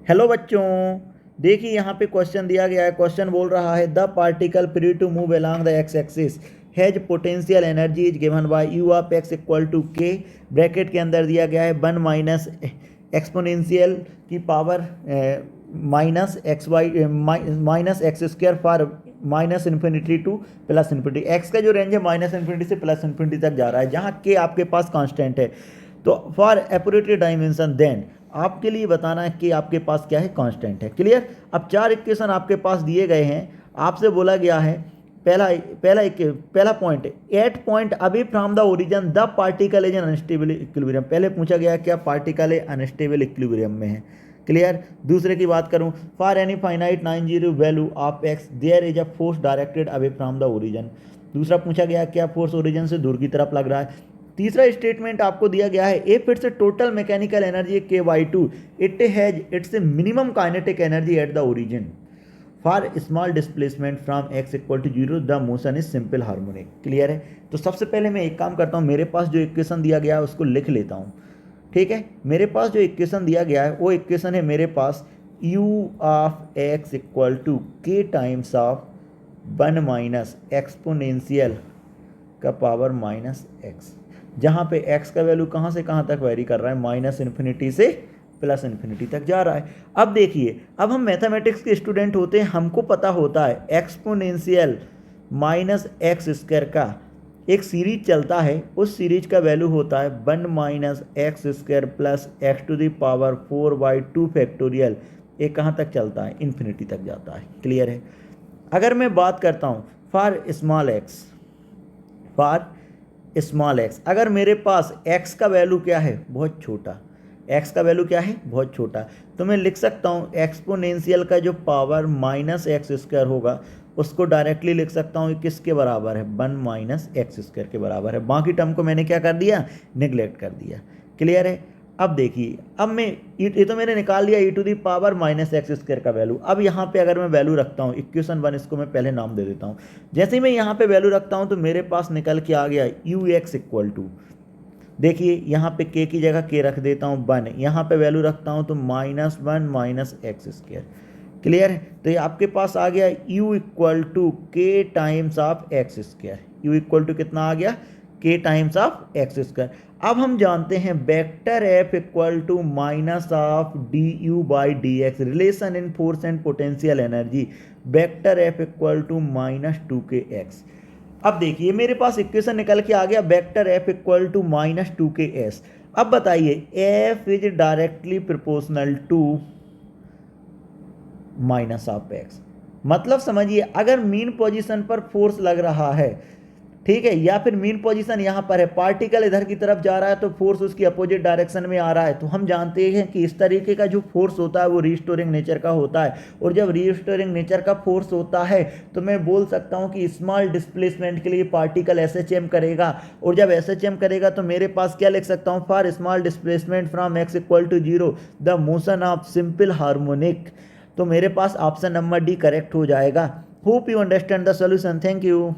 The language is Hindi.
हेलो बच्चों, देखिए यहाँ पे क्वेश्चन दिया गया है। क्वेश्चन बोल रहा है the particle free to move along the x axis has potential energy is given by u of x equal to k. Bracket के अंदर दिया गया है 1 माइनस एक्सपोनेंशियल की power minus x y minus x square for minus infinity to plus infinity. X का जो रेंज है माइनस इन्फिनिटी से प्लस इन्फिनिटी तक जा रहा है, जहाँ के आपके पास कांस्टेंट है। तो फॉर एपोरेटरी डायमेंशन देन आपके लिए बताना है कि आपके पास क्या है, कांस्टेंट है। क्लियर। अब 4 इक्वेशन आपके पास दिए गए हैं। आपसे बोला गया है पहला पॉइंट, एट पॉइंट अभी from the origin the particle is an unstable equilibrium. पहले पूछा गया क्या पार्टिकल अनस्टेबल इक्विलिब्रियम में है। क्लियर। दूसरे की बात करूं, for any finite 90 value of x there is a force directed away from the origin. दूसरा पूछा गया क्या फोर्स ओरिजिन से दूर की तरफ लग रहा है। तीसरा स्टेटमेंट आपको दिया गया है if its total mechanical energy K/2 it has its minimum kinetic energy at the origin for small displacement from x equal to 0 the motion is simple harmonic. Clear है। तो सबसे पहले मैं एक काम करता हूँ, मेरे पास जो इक्वेशन दिया गया है उसको लिख लेता हूँ। ठीक है। मेरे पास जो इक्वेशन दिया गया है वो इक्वेशन है मेरे पास u of x equal to k times of 1 minus exponential का पावर माइनस एक्स, जहाँ पे x का वैल्यू कहाँ से कहाँ तक वेरी कर रहा है, माइनस इन्फिनिटी से प्लस इन्फिनिटी तक जा रहा है। अब देखिए, अब हम मैथमेटिक्स के स्टूडेंट होते हैं, हमको पता होता है एक्सपोनेंशियल माइनस एक्स स्क्वायर का एक सीरीज चलता है, उस सीरीज का वैल्यू होता है 1 minus x square plus x to the power 4/2 factorial. ये कहाँ तक चलता है, इन्फिनिटी तक जाता है। क्लियर है। अगर मैं बात करता हूँ फॉर स्मॉल एक्स, अगर मेरे पास x का वैल्यू क्या है, बहुत छोटा, x का वैल्यू क्या है, बहुत छोटा, तो मैं लिख सकता हूँ एक्सपोनेंशियल का जो पावर माइनस एक्स स्क्वायर होगा उसको डायरेक्टली लिख सकता हूँ किसके बराबर है, 1 माइनस एक्स स्क्वायर के बराबर है। बाकी टर्म को मैंने क्या कर दिया, निगलेक्ट कर दिया। क्लियर है। अब देखिए, अब मैं ये तो मैंने निकाल लिया e to the power minus x square का वैल्यू। अब यहाँ पे अगर मैं वैल्यू रखता हूँ इक्वेशन 1, इसको मैं पहले नाम दे देता हूँ। जैसे ही मैं यहाँ पे वैल्यू रखता हूँ तो मेरे पास निकल के आ गया यू एक्स इक्वल टू, देखिए यहाँ पे k की जगह k रख देता हूँ 1, यहाँ पे वैल्यू रखता हूँ तो -1 माइनस एक्स स्क्वायर। क्लियर है। तो ये आपके पास आ गया u equal to k times of x square. u equal to कितना आ गया, k times of x square. अब हम जानते हैं vector f equal to minus of d u by d x, relation in force and potential energy, vector f equal to -2kx। अब देखिए मेरे पास इक्वेशन निकल के आ गया vector f equal to -2kS। अब बताइए f is directly proportional to minus of x, मतलब समझिए अगर मीन पोजीशन पर फोर्स लग रहा है, ठीक है, या फिर मीन पोजीशन यहाँ पर है, पार्टिकल इधर की तरफ जा रहा है तो फोर्स उसकी अपोजिट डायरेक्शन में आ रहा है, तो हम जानते हैं कि इस तरीके का जो फोर्स होता है वो रीस्टोरिंग नेचर का होता है। और जब रीस्टोरिंग नेचर का फोर्स होता है तो मैं बोल सकता हूँ कि स्मॉल डिस्प्लेसमेंट के लिए पार्टिकल एसएचएम करेगा, और जब एसएचएम करेगा तो मेरे पास क्या लिख सकता हूँ, for small displacement from x equal to 0 the motion of simple harmonic. तो मेरे पास ऑप्शन नंबर डी करेक्ट हो जाएगा। Hope you understand the solution. Thank you.